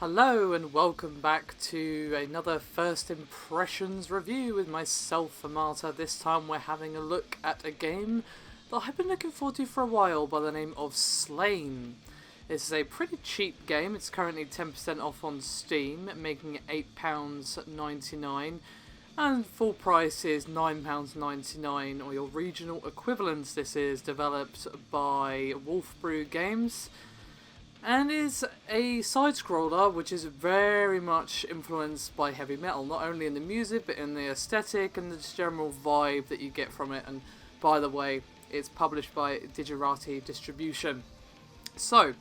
Hello and welcome back to another First Impressions review with myself, Amata. This time we're having a look at a game that I've been looking forward to for a while by the name of Slain. This is a pretty cheap game. It's currently 10% off on Steam, making it £8.99, and full price is £9.99, or your regional equivalents. This is developed by Wolf Brew Games, and is a side-scroller which is very much influenced by heavy metal, not only in the music but in the aesthetic and the general vibe that you get from it. And by the way, it's published by Digerati Distribution. So,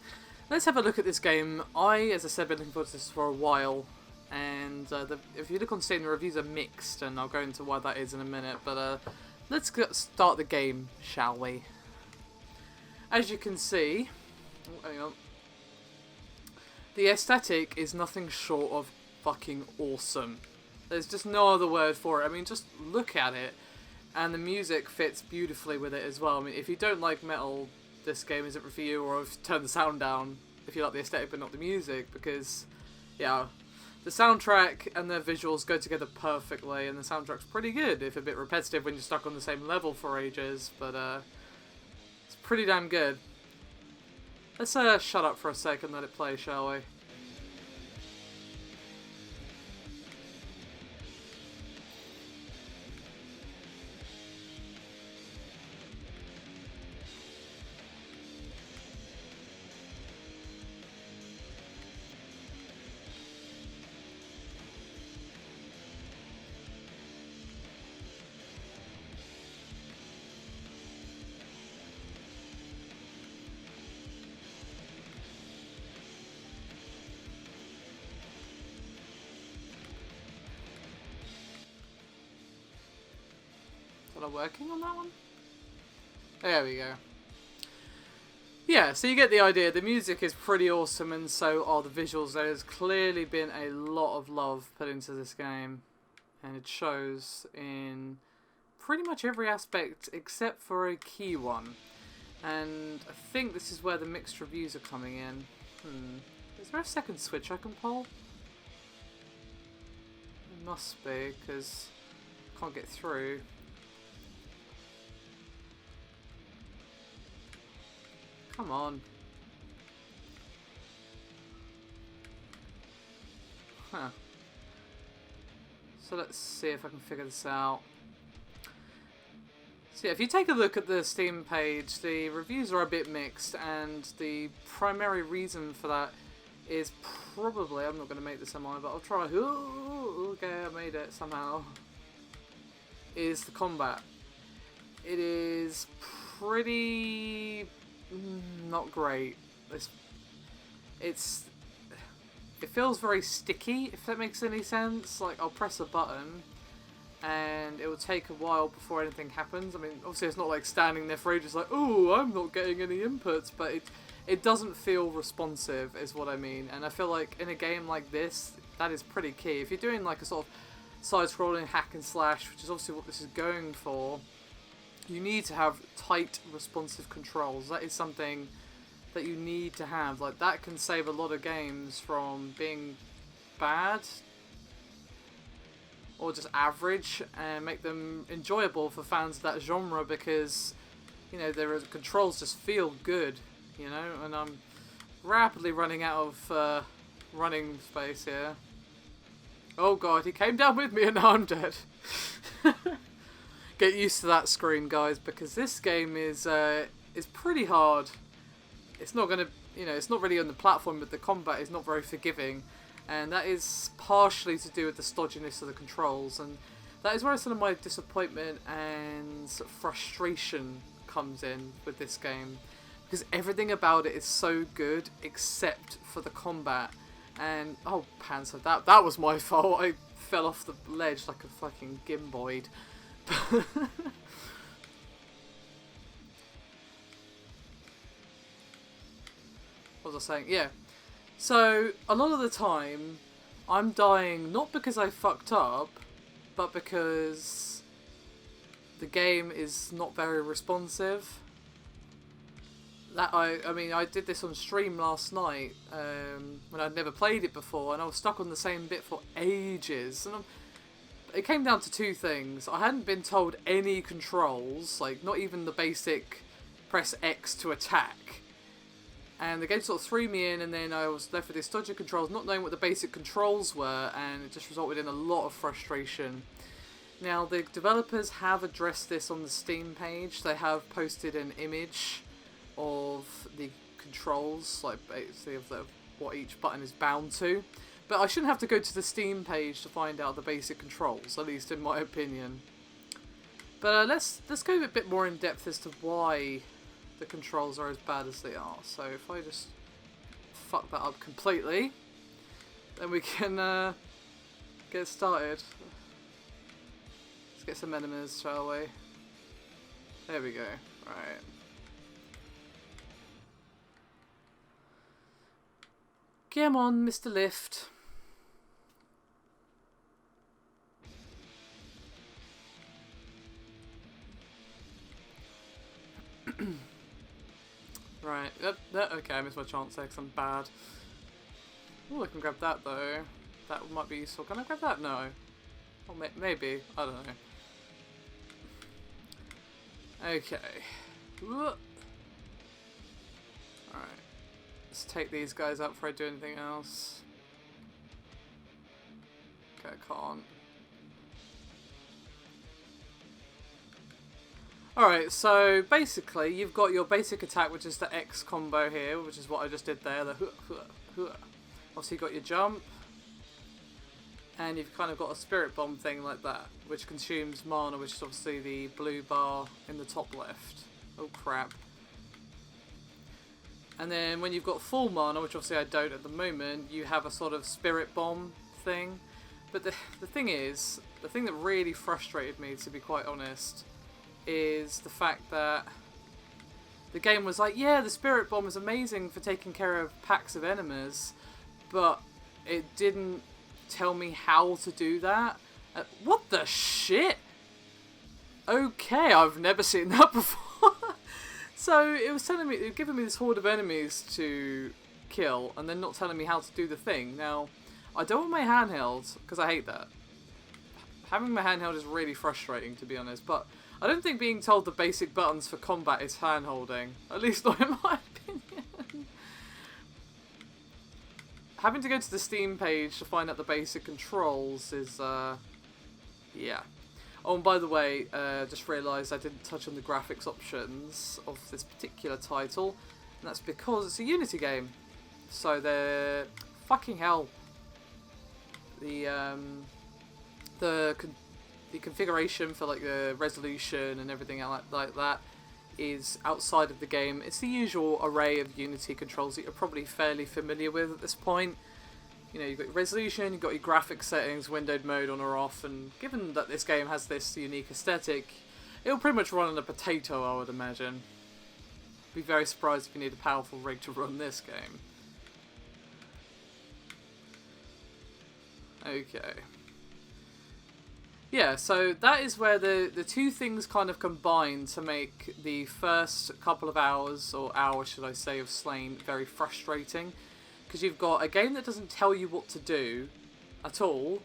let's have a look at this game. As I said, been looking forward to this for a while, and if you look on Steam, the reviews are mixed, and I'll go into why that is in a minute, but let's start the game, shall we? As you can see, hang on. The aesthetic is nothing short of fucking awesome. There's just no other word for it. I mean, just look at it, and the music fits beautifully with it as well. I mean, if you don't like metal, this game isn't for you, or turn the sound down if you like the aesthetic but not the music, because, yeah, the soundtrack and the visuals go together perfectly, and the soundtrack's pretty good, if a bit repetitive when you're stuck on the same level for ages, but it's pretty damn good. Let's shut up for a second and let it play, shall we? Are working on that one? There we go. Yeah, so you get the idea. The music is pretty awesome, and so are the visuals. There's clearly been a lot of love put into this game, and it shows in pretty much every aspect except for a key one. And I think this is where the mixed reviews are coming in. Is there a second switch I can pull? It must be, because I can't get through. Come on. Huh. So let's see if I can figure this out. So yeah, if you take a look at the Steam page, the reviews are a bit mixed, and the primary reason for that is probably, I'm not going to make this, am I? But I'll try. Ooh, okay, I made it somehow. Is the combat. It is pretty not great. It feels very sticky, if that makes any sense. Like, I'll press a button and it will take a while before anything happens. I mean, obviously it's not like standing there for ages like, oh, I'm not getting any inputs, but it doesn't feel responsive is what I mean. And I feel like in a game like this, that is pretty key. If you're doing like a sort of side-scrolling hack and slash, which is obviously what this is going for, you need to have tight, responsive controls. That is something that you need to have. Like, that can save a lot of games from being bad or just average, and make them enjoyable for fans of that genre, because, you know, their controls just feel good, you know. And I'm rapidly running out of running space here. Oh god, he came down with me and now I'm dead. Get used to that screen, guys, because this game is pretty hard. It's not gonna, you know, it's not really on the platform, but the combat is not very forgiving, and that is partially to do with the stodginess of the controls, and that is where some of my disappointment and frustration comes in with this game, because everything about it is so good except for the combat. And oh, Panzer, that was my fault. I fell off the ledge like a fucking gimboid. What was I saying? Yeah. So, a lot of the time, I'm dying not because I fucked up, but because the game is not very responsive. I mean, I did this on stream last night when I'd never played it before, and I was stuck on the same bit for ages. And it came down to two things. I hadn't been told any controls, like not even the basic press X to attack. And the game sort of threw me in, and then I was left with this dodgy controls, not knowing what the basic controls were, and it just resulted in a lot of frustration. Now, the developers have addressed this on the Steam page. They have posted an image of the controls, like basically of what each button is bound to. But I shouldn't have to go to the Steam page to find out the basic controls, at least in my opinion. But let's go a bit more in depth as to why the controls are as bad as they are. So if I just fuck that up completely, then we can get started. Let's get some enemies, shall we? There we go. Right. Come on, Mr. Lift. Right. Okay, I missed my chance there because I'm bad. Oh, I can grab that though. That might be useful. Can I grab that? No. Or maybe. I don't know. Okay. Alright. Let's take these guys out before I do anything else. Okay, I can't. Alright, so basically you've got your basic attack, which is the X combo here, which is what I just did there. The obviously you've got your jump. And you've kind of got a spirit bomb thing like that, which consumes mana, which is obviously the blue bar in the top left. Oh crap. And then when you've got full mana, which obviously I don't at the moment, you have a sort of spirit bomb thing. But the thing is, the thing that really frustrated me, to be quite honest, is the fact that the game was like, yeah, the spirit bomb is amazing for taking care of packs of enemies, but it didn't tell me how to do that. What the shit? Okay, I've never seen that before. So it was telling me, it was giving me this horde of enemies to kill, and then not telling me how to do the thing. Now, I don't want my handheld because I hate that. Having my handheld is really frustrating, to be honest. But I don't think being told the basic buttons for combat is handholding, at least not in my opinion. Having to go to the Steam page to find out the basic controls is, yeah. Oh, and by the way, just realised I didn't touch on the graphics options of this particular title, and that's because it's a Unity game. So they're fucking hell. The configuration for like the resolution and everything like that is outside of the game. It's the usual array of Unity controls that you're probably fairly familiar with at this point. You know, you've got your resolution, you've got your graphics settings, windowed mode on or off, and given that this game has this unique aesthetic, it'll pretty much run on a potato, I would imagine. Be very surprised if you need a powerful rig to run this game. Okay. Yeah, so that is where the two things kind of combine to make the first couple of hours, or hour should I say, of Slain very frustrating. Because you've got a game that doesn't tell you what to do at all,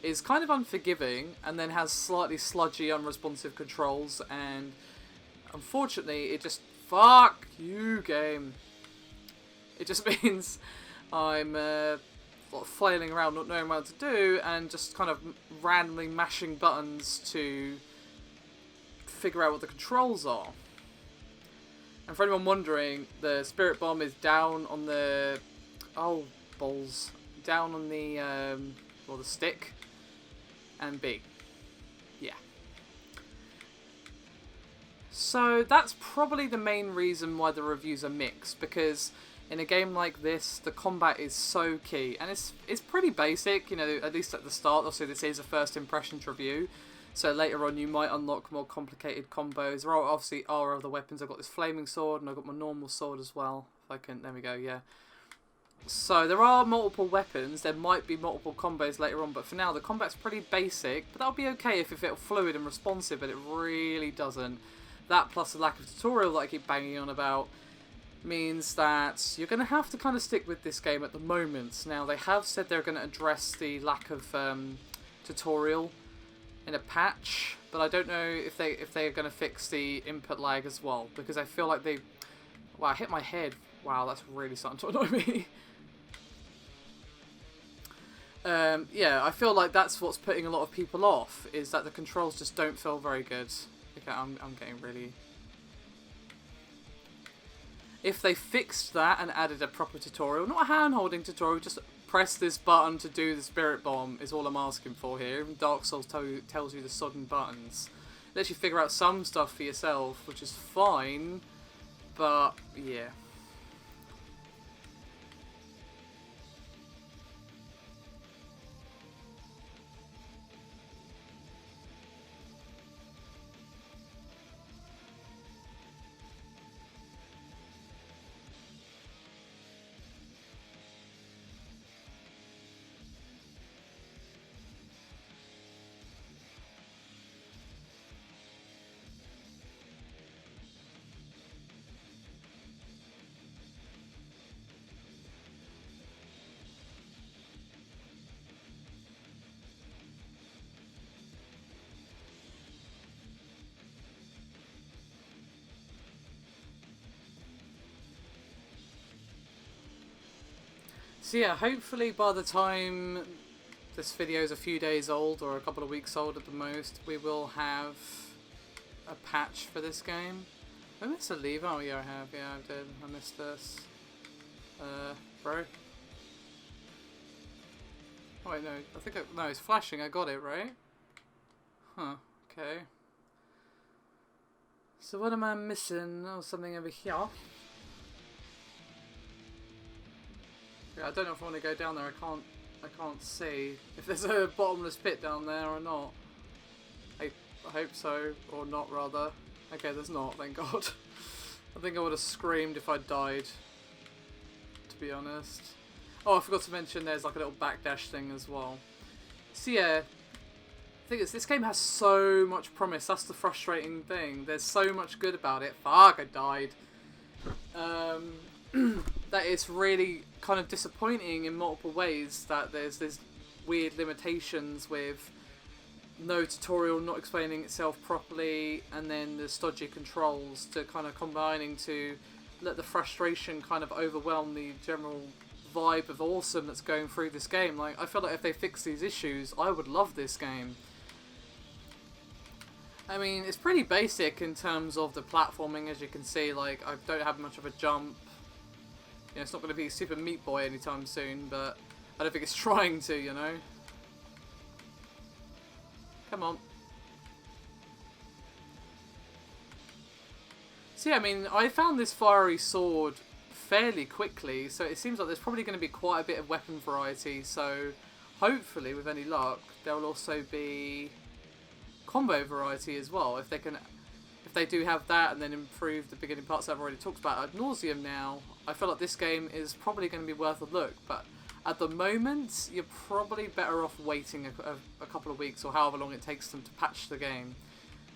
is kind of unforgiving, and then has slightly sludgy, unresponsive controls, and unfortunately it just, fuck you game. It just means I'm flailing around not knowing what to do, and just kind of randomly mashing buttons to figure out what the controls are. And for anyone wondering, the Spirit Bomb is down on the... oh, balls. Down on the, well, the stick, and B. Yeah. So that's probably the main reason why the reviews are mixed, because in a game like this, the combat is so key, and it's pretty basic, you know, at least at the start. Obviously, this is a first impressions review, so later on you might unlock more complicated combos. There are obviously other weapons. I've got this flaming sword, and I've got my normal sword as well. If I can, there we go, yeah. So there are multiple weapons, there might be multiple combos later on, but for now the combat's pretty basic, but that'll be okay if it felt fluid and responsive, but it really doesn't. That plus the lack of tutorial that I keep banging on about means that you're going to have to kind of stick with this game at the moment. Now, they have said they're going to address the lack of tutorial in a patch, but I don't know if they're going to fix the input lag as well, because I feel like they... Wow, I hit my head. Wow, that's really starting to annoy me. Yeah, I feel like that's what's putting a lot of people off, is that the controls just don't feel very good. Okay, I'm getting really... If they fixed that and added a proper tutorial, not a hand-holding tutorial, just press this button to do the spirit bomb is all I'm asking for here. Even Dark Souls tells you the sodden buttons. Lets you figure out some stuff for yourself, which is fine, but yeah. So yeah, hopefully by the time this video is a few days old, or a couple of weeks old at the most, we will have a patch for this game. Did I miss a lever? Oh yeah, I have. Yeah, I did. I missed this. Bro. Oh wait, no. I think no, it's flashing. I got it, right? Huh. Okay. So what am I missing? Oh, something over here. Yeah, I don't know if I want to go down there. I can't see if there's a bottomless pit down there or not. I hope so, or not rather. Okay, there's not, thank God. I think I would have screamed if I died, to be honest. Oh, I forgot to mention there's like a little backdash thing as well. So yeah, the thing is, this game has so much promise. That's the frustrating thing. There's so much good about it. Fuck, I died. That it's really kind of disappointing in multiple ways that there's weird limitations with no tutorial, not explaining itself properly, and then the stodgy controls to kind of combining to let the frustration kind of overwhelm the general vibe of awesome that's going through this game. Like, I feel like if they fix these issues, I would love this game. I mean, it's pretty basic in terms of the platforming, as you can see. Like, I don't have much of a jump. You know, it's not going to be Super Meat Boy anytime soon, but I don't think it's trying to, you know. Come on. So yeah, I mean, I found this fiery sword fairly quickly, so it seems like there's probably going to be quite a bit of weapon variety, so hopefully, with any luck, there will also be combo variety as well, if they do have that and then improve the beginning parts that I've already talked about ad nauseum now. I feel like this game is probably going to be worth a look, but at the moment you're probably better off waiting a couple of weeks or however long it takes them to patch the game,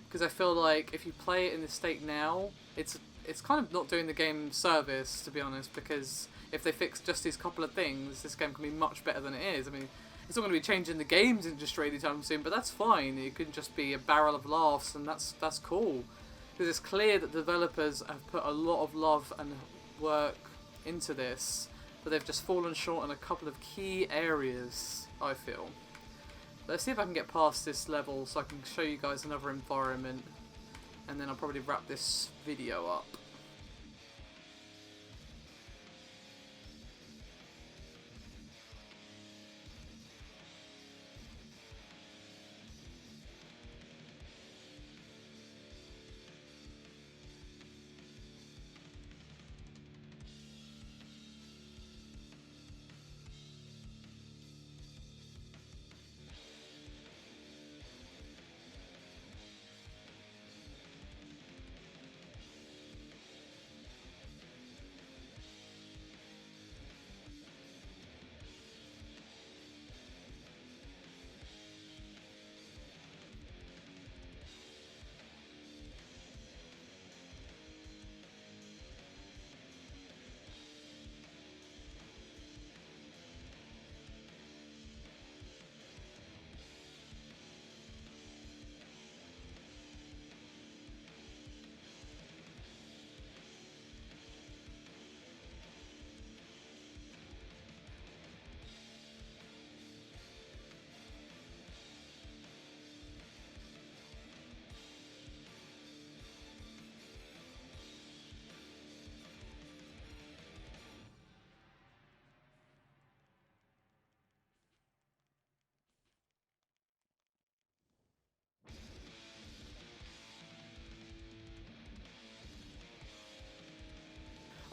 because I feel like if you play it in this state now, it's kind of not doing the game service, to be honest, because if they fix just these couple of things, this game can be much better than it is. I mean, it's not going to be changing the games industry anytime soon, but that's fine. It could just be a barrel of laughs, and that's cool. Because it's clear that developers have put a lot of love and work into this, but they've just fallen short on a couple of key areas, I feel. Let's see if I can get past this level so I can show you guys another environment, and then I'll probably wrap this video up.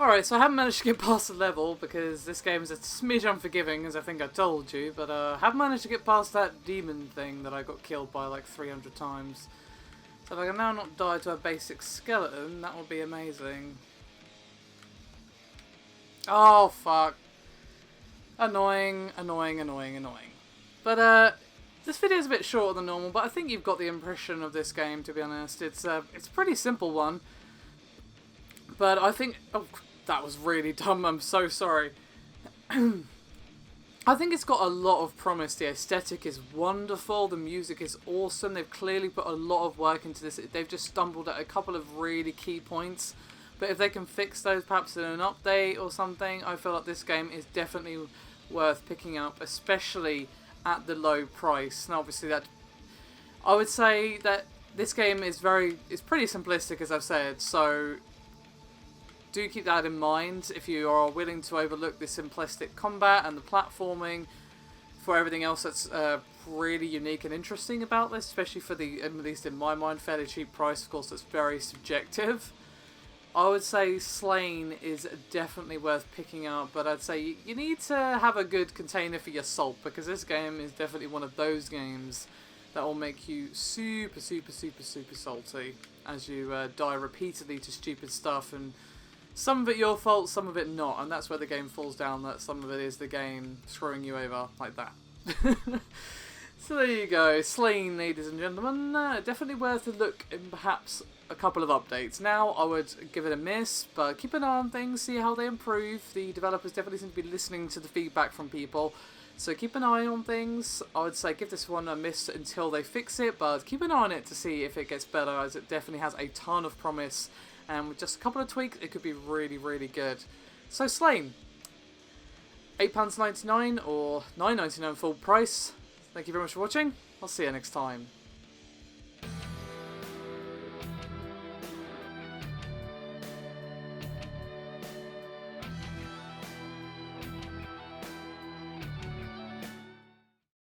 Alright, so I haven't managed to get past the level because this game is a smidge unforgiving, as I think I told you, but I have managed to get past that demon thing that I got killed by like 300 times. So if I can now not die to a basic skeleton, that would be amazing. Oh, fuck. Annoying, annoying, annoying, annoying. But, this video is a bit shorter than normal, but I think you've got the impression of this game, to be honest. It's a pretty simple one. But I think... Oh, that was really dumb. I'm so sorry. I think it's got a lot of promise. The aesthetic is wonderful. The music is awesome. They've clearly put a lot of work into this. They've just stumbled at a couple of really key points. But if they can fix those perhaps in an update or something, I feel like this game is definitely worth picking up, especially at the low price. And obviously that... I would say that this game is pretty simplistic, as I've said, so... do keep that in mind if you are willing to overlook the simplistic combat and the platforming for everything else that's really unique and interesting about this, especially for the, at least in my mind, fairly cheap price. Of course, that's very subjective. I would say Slain is definitely worth picking up, but I'd say you need to have a good container for your salt, because this game is definitely one of those games that will make you super, super, super, super salty as you die repeatedly to stupid stuff, and some of it your fault, some of it not, and that's where the game falls down, that some of it is the game screwing you over like that. So there you go, Slain, ladies and gentlemen. Definitely worth a look in perhaps a couple of updates. Now I would give it a miss, but keep an eye on things, see how they improve. The developers definitely seem to be listening to the feedback from people, so keep an eye on things. I would say give this one a miss until they fix it, but keep an eye on it to see if it gets better, as it definitely has a ton of promise. And with just a couple of tweaks, it could be really, really good. So Slain, £8.99 or £9.99 full price. Thank you very much for watching. I'll see you next time.